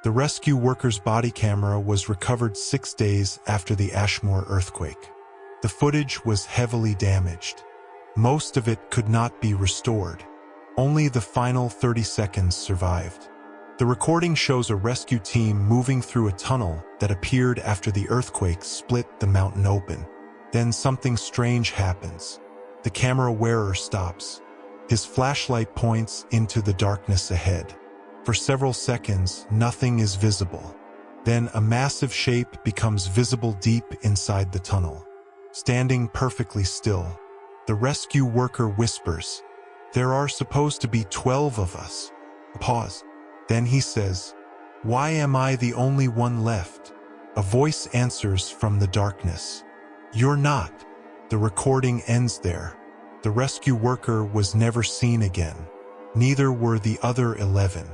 The rescue worker's body camera was recovered 6 days after the Ashmoor earthquake. The footage was heavily damaged. Most of it could not be restored. Only the final 30 seconds survived. The recording shows a rescue team moving through a tunnel that appeared after the earthquake split the mountain open. Then something strange happens. The camera wearer stops. His flashlight points into the darkness ahead. For several seconds, nothing is visible. Then a massive shape becomes visible deep inside the tunnel. Standing perfectly still, the rescue worker whispers, "There are supposed to be 12 of us." A pause. Then he says, "Why am I the only one left?" A voice answers from the darkness, "You're not." The recording ends there. The rescue worker was never seen again. Neither were the other 11.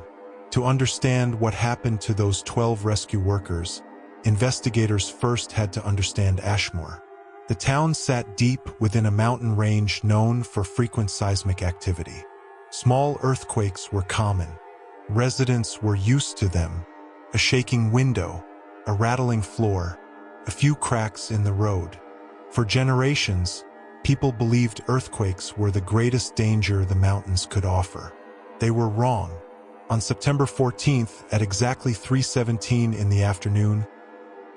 To understand what happened to those 12 rescue workers, investigators first had to understand Ashmoor. The town sat deep within a mountain range known for frequent seismic activity. Small earthquakes were common. Residents were used to them. A shaking window, a rattling floor, a few cracks in the road. For generations, people believed earthquakes were the greatest danger the mountains could offer. They were wrong. On September 14th, at exactly 3:17 in the afternoon,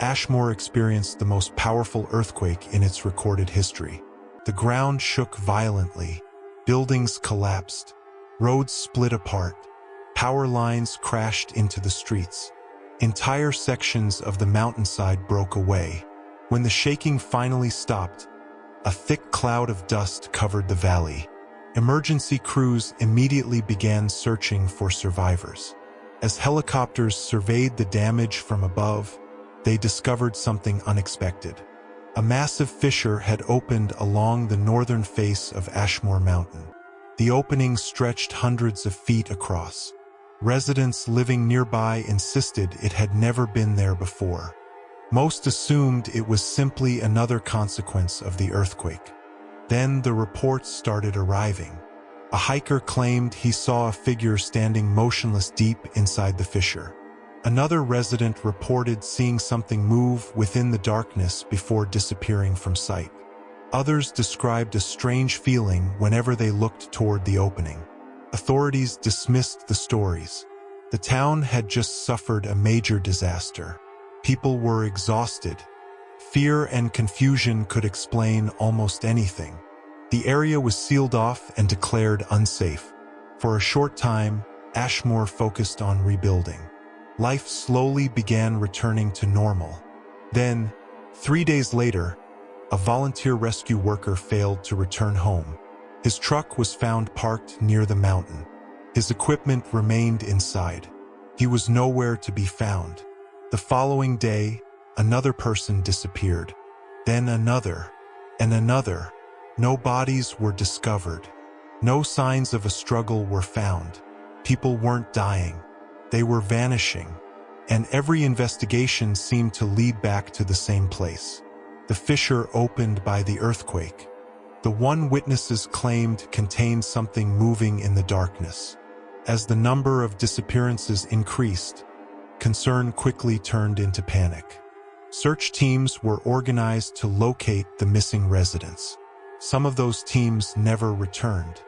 Ashmoor experienced the most powerful earthquake in its recorded history. The ground shook violently, buildings collapsed, roads split apart, power lines crashed into the streets. Entire sections of the mountainside broke away. When the shaking finally stopped, a thick cloud of dust covered the valley. Emergency crews immediately began searching for survivors. As helicopters surveyed the damage from above, they discovered something unexpected. A massive fissure had opened along the northern face of Ashmoor Mountain. The opening stretched hundreds of feet across. Residents living nearby insisted it had never been there before. Most assumed it was simply another consequence of the earthquake. Then the reports started arriving. A hiker claimed he saw a figure standing motionless deep inside the fissure. Another resident reported seeing something move within the darkness before disappearing from sight. Others described a strange feeling whenever they looked toward the opening. Authorities dismissed the stories. The town had just suffered a major disaster. People were exhausted. Fear and confusion could explain almost anything. The area was sealed off and declared unsafe. For a short time, Ashmoor focused on rebuilding. Life slowly began returning to normal. Then, 3 days later, a volunteer rescue worker failed to return home. His truck was found parked near the mountain. His equipment remained inside. He was nowhere to be found. The following day, another person disappeared. Then another, and another. No bodies were discovered. No signs of a struggle were found. People weren't dying. They were vanishing. And every investigation seemed to lead back to the same place. The fissure opened by the earthquake. The one witnesses claimed contained something moving in the darkness. As the number of disappearances increased, concern quickly turned into panic. Search teams were organized to locate the missing residents. Some of those teams never returned.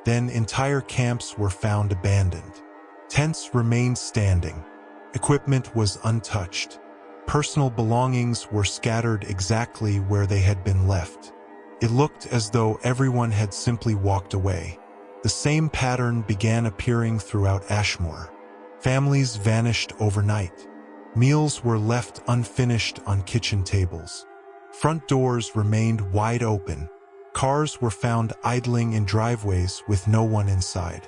Then entire camps were found abandoned. Tents remained standing. Equipment was untouched. Personal belongings were scattered exactly where they had been left. It looked as though everyone had simply walked away. The same pattern began appearing throughout Ashmoor. Families vanished overnight. Meals were left unfinished on kitchen tables. Front doors remained wide open. Cars were found idling in driveways with no one inside.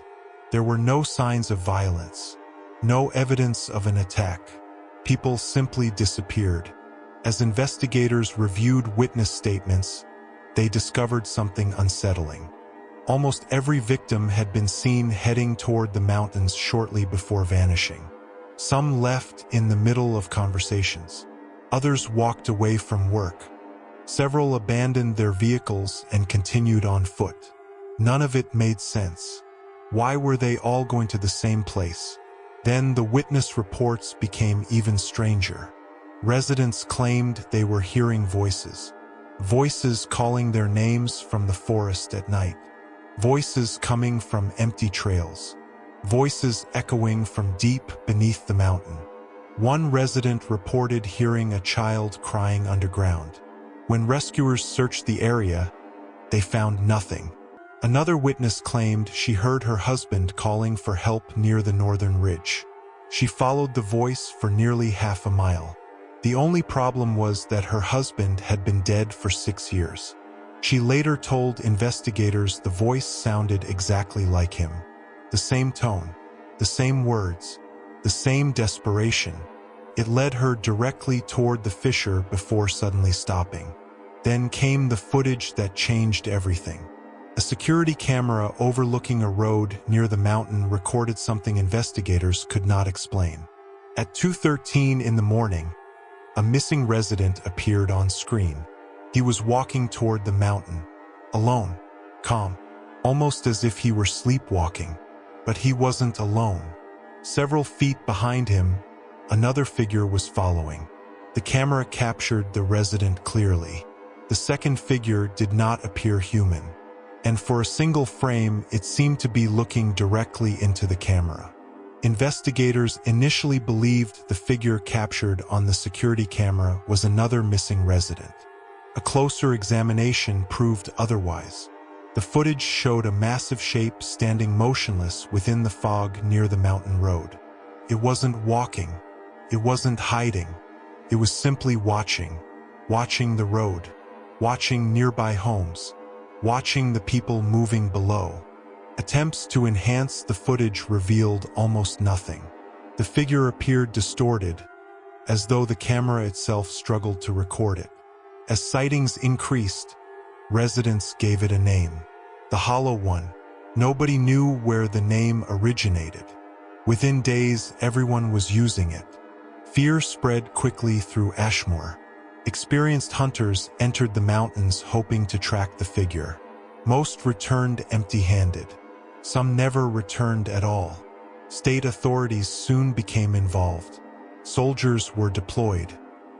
There were no signs of violence, no evidence of an attack. People simply disappeared. As investigators reviewed witness statements, they discovered something unsettling. Almost every victim had been seen heading toward the mountains shortly before vanishing. Some left in the middle of conversations. Others walked away from work. Several abandoned their vehicles and continued on foot. None of it made sense. Why were they all going to the same place? Then the witness reports became even stranger. Residents claimed they were hearing voices. Voices calling their names from the forest at night. Voices coming from empty trails. Voices echoing from deep beneath the mountain. One resident reported hearing a child crying underground. When rescuers searched the area, they found nothing. Another witness claimed she heard her husband calling for help near the northern ridge. She followed the voice for nearly half a mile. The only problem was that her husband had been dead for 6 years. She later told investigators the voice sounded exactly like him. The same tone, the same words, the same desperation. It led her directly toward the fissure before suddenly stopping. Then came the footage that changed everything. A security camera overlooking a road near the mountain recorded something investigators could not explain. At 2:13 in the morning, a missing resident appeared on screen. He was walking toward the mountain, alone, calm, almost as if he were sleepwalking. But he wasn't alone. Several feet behind him, another figure was following. The camera captured the resident clearly. The second figure did not appear human, and for a single frame it seemed to be looking directly into the camera. Investigators initially believed the figure captured on the security camera was another missing resident. A closer examination proved otherwise. The footage showed a massive shape standing motionless within the fog near the mountain road. It wasn't walking. It wasn't hiding. It was simply watching. Watching the road. Watching nearby homes. Watching the people moving below. Attempts to enhance the footage revealed almost nothing. The figure appeared distorted, as though the camera itself struggled to record it. As sightings increased, residents gave it a name. The Hollow One. Nobody knew where the name originated. Within days, everyone was using it. Fear spread quickly through Ashmoor. Experienced hunters entered the mountains hoping to track the figure. Most returned empty-handed. Some never returned at all. State authorities soon became involved. Soldiers were deployed.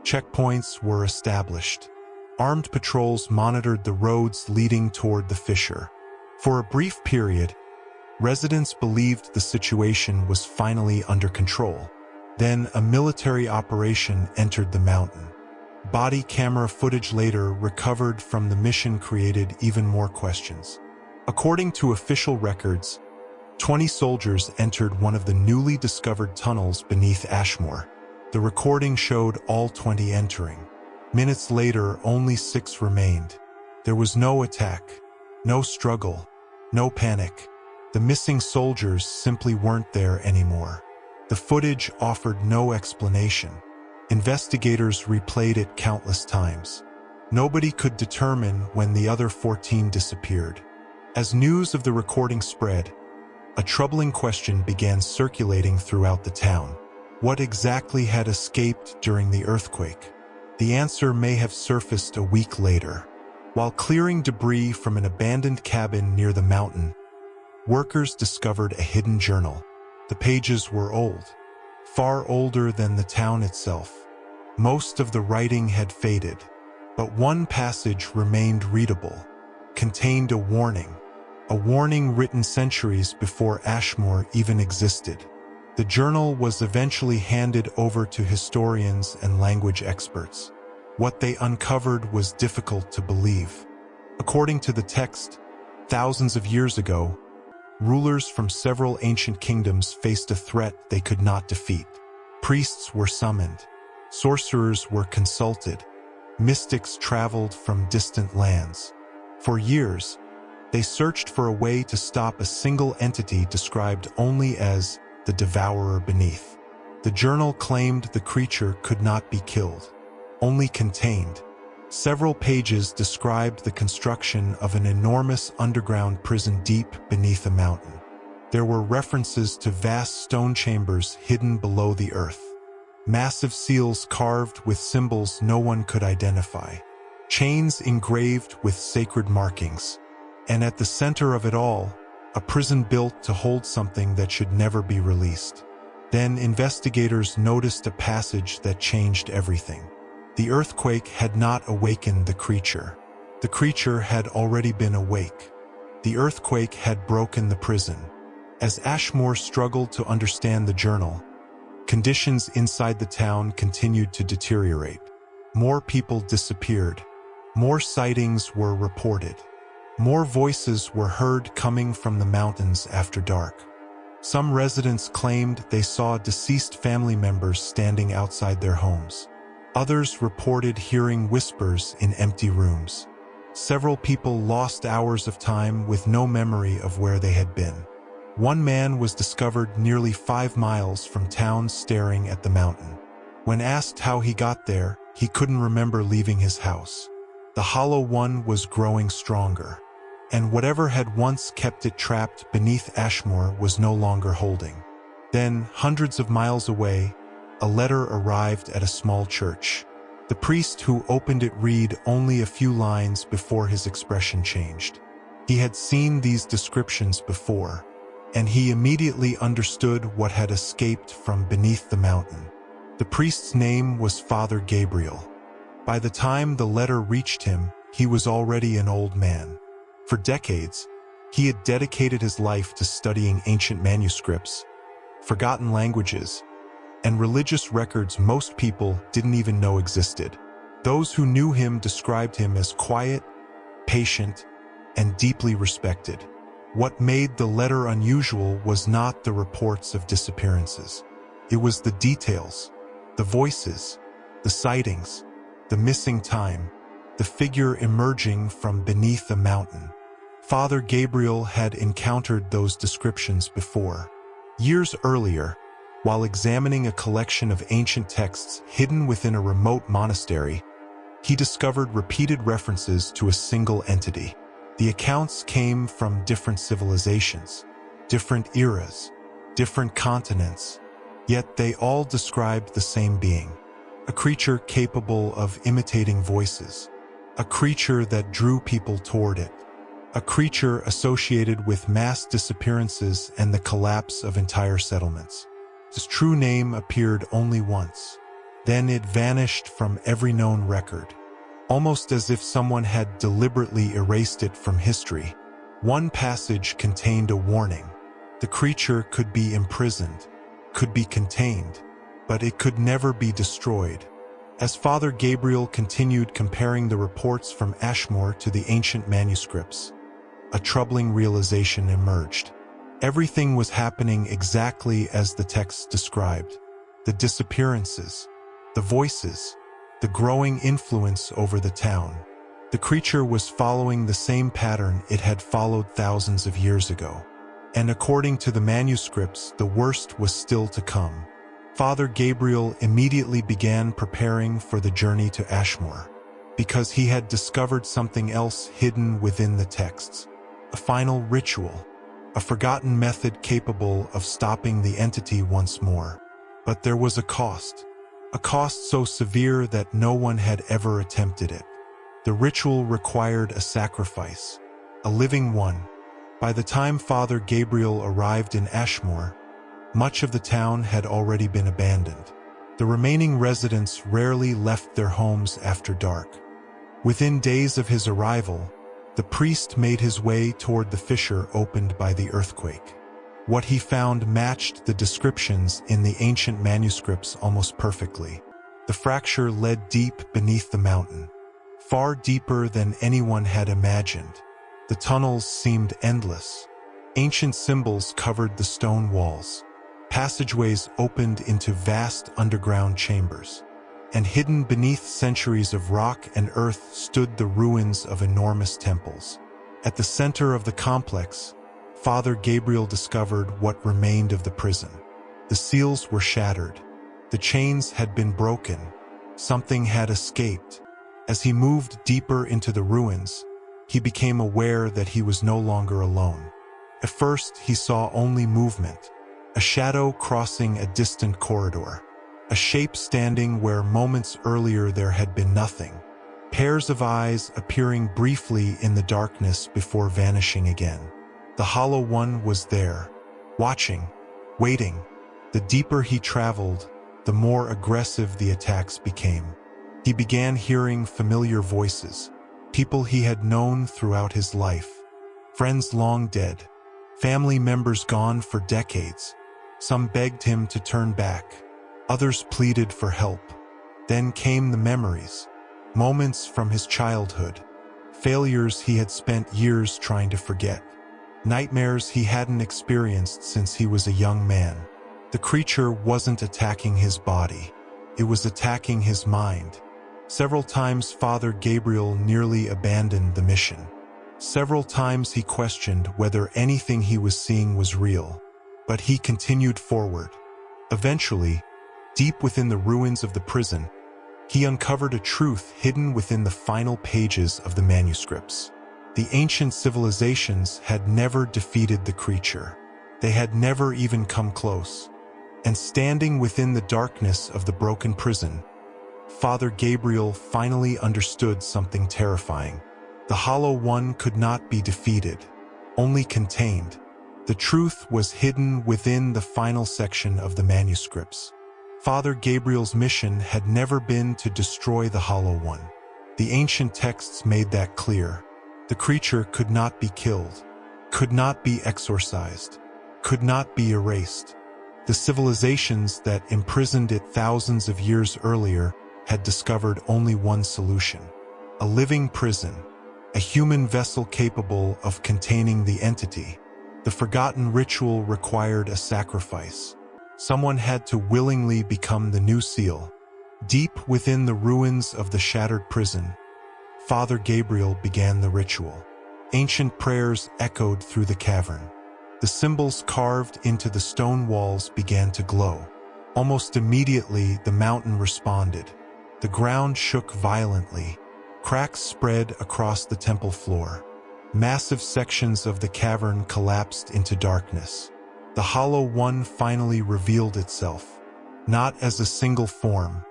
Checkpoints were established. Armed patrols monitored the roads leading toward the fissure. For a brief period, residents believed the situation was finally under control. Then a military operation entered the mountain. Body camera footage later recovered from the mission created even more questions. According to official records, 20 soldiers entered one of the newly discovered tunnels beneath Ashmoor. The recording showed all 20 entering. Minutes later, only 6 remained. There was no attack, no struggle, no panic. The missing soldiers simply weren't there anymore. The footage offered no explanation. Investigators replayed it countless times. Nobody could determine when the other 14 disappeared. As news of the recording spread, a troubling question began circulating throughout the town. What exactly had escaped during the earthquake? The answer may have surfaced a week later. While clearing debris from an abandoned cabin near the mountain, workers discovered a hidden journal. The pages were old, far older than the town itself. Most of the writing had faded, but one passage remained readable, contained a warning written centuries before Ashmoor even existed. The journal was eventually handed over to historians and language experts. What they uncovered was difficult to believe. According to the text, thousands of years ago, rulers from several ancient kingdoms faced a threat they could not defeat. Priests were summoned. Sorcerers were consulted. Mystics traveled from distant lands. For years, they searched for a way to stop a single entity described only as the devourer beneath. The journal claimed the creature could not be killed, only contained. Several pages described the construction of an enormous underground prison deep beneath a mountain. There were references to vast stone chambers hidden below the earth. Massive seals carved with symbols no one could identify. Chains engraved with sacred markings. And at the center of it all, a prison built to hold something that should never be released. Then investigators noticed a passage that changed everything. The earthquake had not awakened the creature. The creature had already been awake. The earthquake had broken the prison. As Ashmoor struggled to understand the journal, conditions inside the town continued to deteriorate. More people disappeared. More sightings were reported. More voices were heard coming from the mountains after dark. Some residents claimed they saw deceased family members standing outside their homes. Others reported hearing whispers in empty rooms. Several people lost hours of time with no memory of where they had been. One man was discovered nearly 5 miles from town staring at the mountain. When asked how he got there, he couldn't remember leaving his house. The Hollow One was growing stronger, and whatever had once kept it trapped beneath Ashmoor was no longer holding. Then, hundreds of miles away, a letter arrived at a small church. The priest who opened it read only a few lines before his expression changed. He had seen these descriptions before, and he immediately understood what had escaped from beneath the mountain. The priest's name was Father Gabriel. By the time the letter reached him, he was already an old man. For decades, he had dedicated his life to studying ancient manuscripts, forgotten languages, and religious records most people didn't even know existed. Those who knew him described him as quiet, patient, and deeply respected. What made the letter unusual was not the reports of disappearances. It was the details, the voices, the sightings, the missing time, the figure emerging from beneath a mountain. Father Gabriel had encountered those descriptions before. Years earlier, while examining a collection of ancient texts hidden within a remote monastery, he discovered repeated references to a single entity. The accounts came from different civilizations, different eras, different continents, yet they all described the same being. A creature capable of imitating voices. A creature that drew people toward it. A creature associated with mass disappearances and the collapse of entire settlements. Its true name appeared only once. Then it vanished from every known record, almost as if someone had deliberately erased it from history. One passage contained a warning. The creature could be imprisoned, could be contained, but it could never be destroyed. As Father Gabriel continued comparing the reports from Ashmoor to the ancient manuscripts, a troubling realization emerged. Everything was happening exactly as the texts described. The disappearances, the voices, the growing influence over the town. The creature was following the same pattern it had followed thousands of years ago. And according to the manuscripts, the worst was still to come. Father Gabriel immediately began preparing for the journey to Ashmoor, because he had discovered something else hidden within the texts. A final ritual, a forgotten method capable of stopping the entity once more. But there was a cost so severe that no one had ever attempted it. The ritual required a sacrifice, a living one. By the time Father Gabriel arrived in Ashmoor, much of the town had already been abandoned. The remaining residents rarely left their homes after dark. Within days of his arrival, the priest made his way toward the fissure opened by the earthquake. What he found matched the descriptions in the ancient manuscripts almost perfectly. The fracture led deep beneath the mountain, far deeper than anyone had imagined. The tunnels seemed endless. Ancient symbols covered the stone walls. Passageways opened into vast underground chambers. And hidden beneath centuries of rock and earth stood the ruins of enormous temples. At the center of the complex, Father Gabriel discovered what remained of the prison. The seals were shattered. The chains had been broken. Something had escaped. As he moved deeper into the ruins, he became aware that he was no longer alone. At first, he saw only movement, a shadow crossing a distant corridor, a shape standing where moments earlier there had been nothing, pairs of eyes appearing briefly in the darkness before vanishing again. The Hollow One was there, watching, waiting. The deeper he traveled, the more aggressive the attacks became. He began hearing familiar voices, people he had known throughout his life, friends long dead, family members gone for decades. Some begged him to turn back, others pleaded for help. Then came the memories, moments from his childhood, failures he had spent years trying to forget, nightmares he hadn't experienced since he was a young man. The creature wasn't attacking his body, it was attacking his mind. Several times Father Gabriel nearly abandoned the mission. Several times he questioned whether anything he was seeing was real, but he continued forward. Eventually, deep within the ruins of the prison, he uncovered a truth hidden within the final pages of the manuscripts. The ancient civilizations had never defeated the creature. They had never even come close. And standing within the darkness of the broken prison, Father Gabriel finally understood something terrifying. The Hollow One could not be defeated, only contained. The truth was hidden within the final section of the manuscripts. Father Gabriel's mission had never been to destroy the Hollow One. The ancient texts made that clear. The creature could not be killed, could not be exorcised, could not be erased. The civilizations that imprisoned it thousands of years earlier had discovered only one solution: a living prison, a human vessel capable of containing the entity. The forgotten ritual required a sacrifice. Someone had to willingly become the new seal. Deep within the ruins of the shattered prison, Father Gabriel began the ritual. Ancient prayers echoed through the cavern. The symbols carved into the stone walls began to glow. Almost immediately, the mountain responded. The ground shook violently. Cracks spread across the temple floor. Massive sections of the cavern collapsed into darkness. The Hollow One finally revealed itself, not as a single form,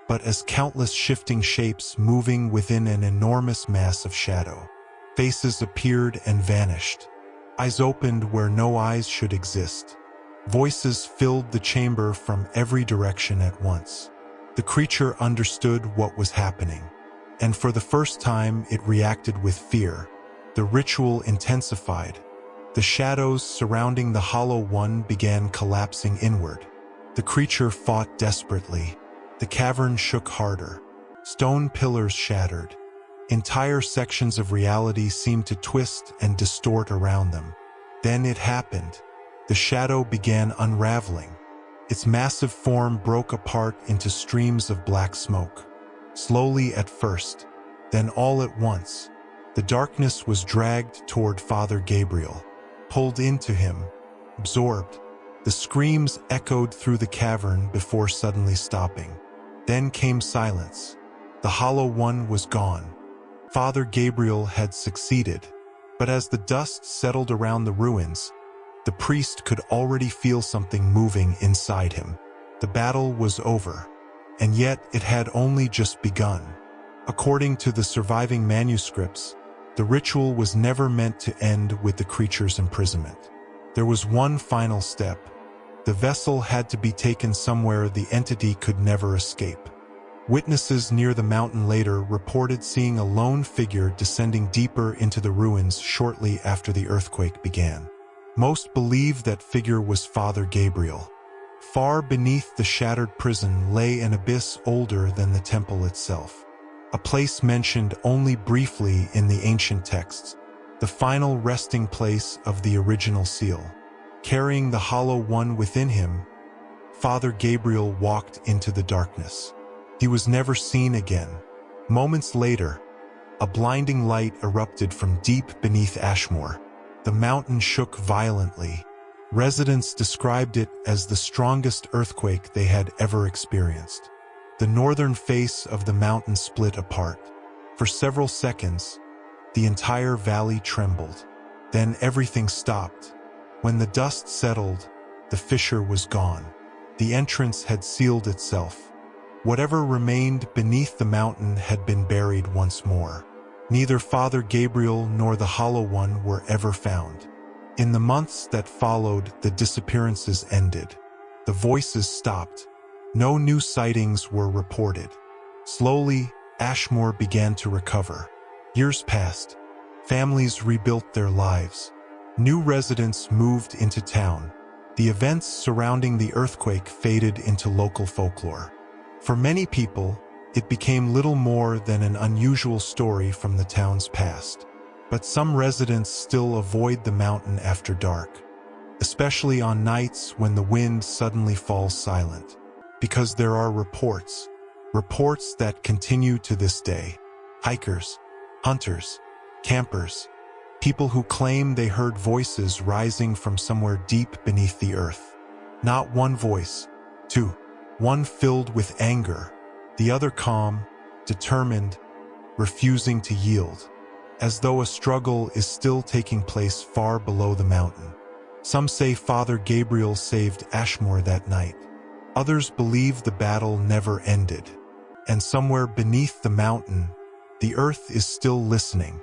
but as countless shifting shapes moving within an enormous mass of shadow. Faces appeared and vanished. Eyes opened where no eyes should exist. Voices filled the chamber from every direction at once. The creature understood what was happening, and for the first time it reacted with fear. The ritual intensified. The shadows surrounding the Hollow One began collapsing inward. The creature fought desperately. The cavern shook harder. Stone pillars shattered. Entire sections of reality seemed to twist and distort around them. Then it happened. The shadow began unraveling. Its massive form broke apart into streams of black smoke. Slowly at first, then all at once, the darkness was dragged toward Father Gabriel, pulled into him, absorbed. The screams echoed through the cavern before suddenly stopping. Then came silence. The Hollow One was gone. Father Gabriel had succeeded, but as the dust settled around the ruins, the priest could already feel something moving inside him. The battle was over, and yet it had only just begun. According to the surviving manuscripts, the ritual was never meant to end with the creature's imprisonment. There was one final step. The vessel had to be taken somewhere the entity could never escape. Witnesses near the mountain later reported seeing a lone figure descending deeper into the ruins shortly after the earthquake began. Most believe that figure was Father Gabriel. Far beneath the shattered prison lay an abyss older than the temple itself, a place mentioned only briefly in the ancient texts, the final resting place of the original seal. Carrying the Hollow One within him, Father Gabriel walked into the darkness. He was never seen again. Moments later, a blinding light erupted from deep beneath Ashmoor. The mountain shook violently. Residents described it as the strongest earthquake they had ever experienced. The northern face of the mountain split apart. For several seconds, the entire valley trembled. Then everything stopped. When the dust settled, the fissure was gone. The entrance had sealed itself. Whatever remained beneath the mountain had been buried once more. Neither Father Gabriel nor the Hollow One were ever found. In the months that followed, the disappearances ended. The voices stopped. No new sightings were reported. Slowly, Ashmoor began to recover. Years passed. Families rebuilt their lives. New residents moved into town. The events surrounding the earthquake faded into local folklore. For many people, it became little more than an unusual story from the town's past. But some residents still avoid the mountain after dark, especially on nights when the wind suddenly falls silent. Because there are reports that continue to this day. Hikers, hunters, campers, people who claim they heard voices rising from somewhere deep beneath the earth. Not one voice, two. One filled with anger, the other calm, determined, refusing to yield, as though a struggle is still taking place far below the mountain. Some say Father Gabriel saved Ashmoor that night. Others believe the battle never ended, and somewhere beneath the mountain, the earth is still listening.